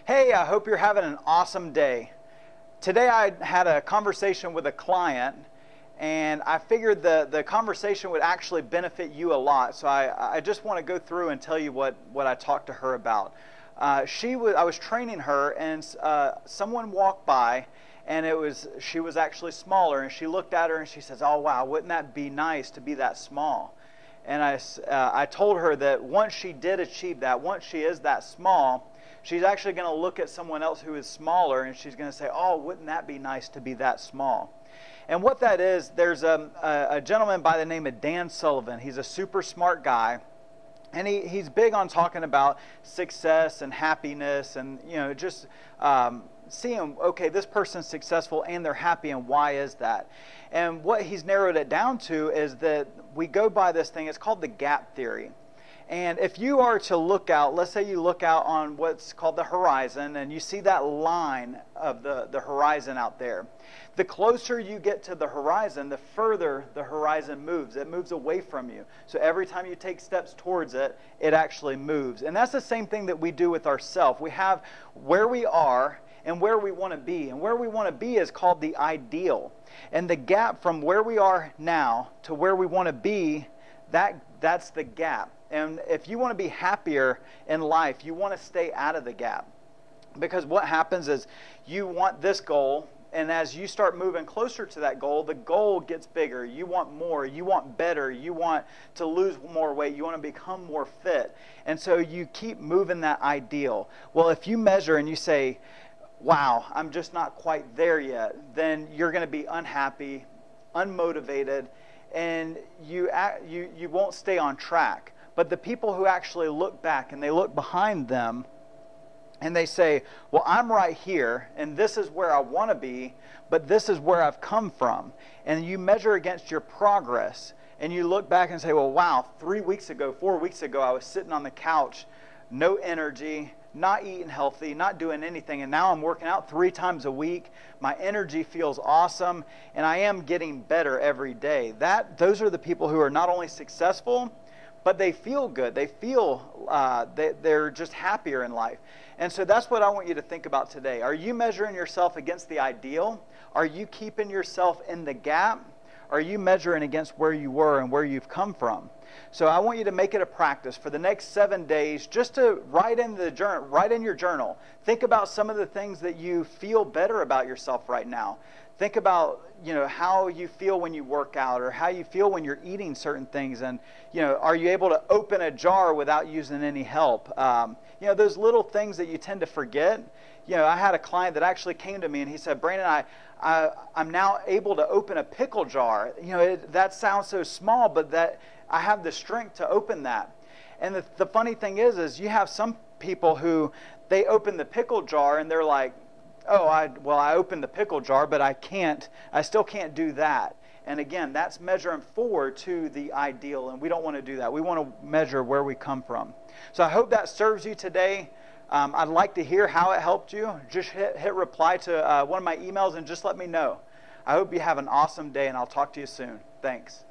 Hey, I hope you're having an awesome day. Today I had a conversation with a client, and I figured the conversation would actually benefit you a lot. So I just want to go through and tell you what I talked to her about. I was training her, and someone walked by, and she was actually smaller, and she looked at her and she says, "Oh wow, wouldn't that be nice to be that small?" And I told her that once she did achieve that, once she is that small, she's actually going to look at someone else who is smaller, and she's going to say, "Oh, wouldn't that be nice to be that small?" And what that is, there's a gentleman by the name of Dan Sullivan. He's a super smart guy, and he's big on talking about success and happiness, and just seeing, okay, this person's successful and they're happy, and why is that? And what he's narrowed it down to is that we go by this thing. It's called the gap theory. And if you are to look out, let's say you look out on what's called the horizon, and you see that line of the horizon out there. The closer you get to the horizon, the further the horizon moves. It moves away from you. So every time you take steps towards it, it actually moves. And that's the same thing that we do with ourselves. We have where we are and where we want to be. And where we want to be is called the ideal. And the gap from where we are now to where we want to be, that's the gap. And if you want to be happier in life, you want to stay out of the gap. Because what happens is you want this goal, and as you start moving closer to that goal, the goal gets bigger. You want more, you want better, you want to lose more weight, you want to become more fit. And so you keep moving that ideal. Well, if you measure and you say, "Wow, I'm just not quite there yet," then you're going to be unhappy, unmotivated, and you won't stay on track. But the people who actually look back and they look behind them and they say, "Well, I'm right here, and this is where I want to be, but this is where I've come from." And you measure against your progress, and you look back and say, "Well, wow, 3 weeks ago, 4 weeks ago, I was sitting on the couch, no energy, not eating healthy, not doing anything, and now I'm working out 3 times a week. My energy feels awesome, and I am getting better every day." Those are the people who are not only successful, but they feel good. They feel they're just happier in life. And so that's what I want you to think about today. Are you measuring yourself against the ideal? Are you keeping yourself in the gap? Are you measuring against where you were and where you've come from? So I want you to make it a practice for the next 7 days just to write in your journal. Think about some of the things that you feel better about yourself right now. Think about, how you feel when you work out, or how you feel when you're eating certain things, and, are you able to open a jar without using any help? Those little things that you tend to forget. I had a client that actually came to me and he said, "Brandon, I'm now able to open a pickle jar. That sounds so small, but that I have the strength to open that." And the funny thing is you have some people who they open the pickle jar and they're like, "Oh, I opened the pickle jar, but I still can't do that." And again, that's measuring forward to the ideal, and we don't want to do that. We want to measure where we come from. So I hope that serves you today. I'd like to hear how it helped you. Just hit reply to one of my emails and just let me know. I hope you have an awesome day, and I'll talk to you soon. Thanks.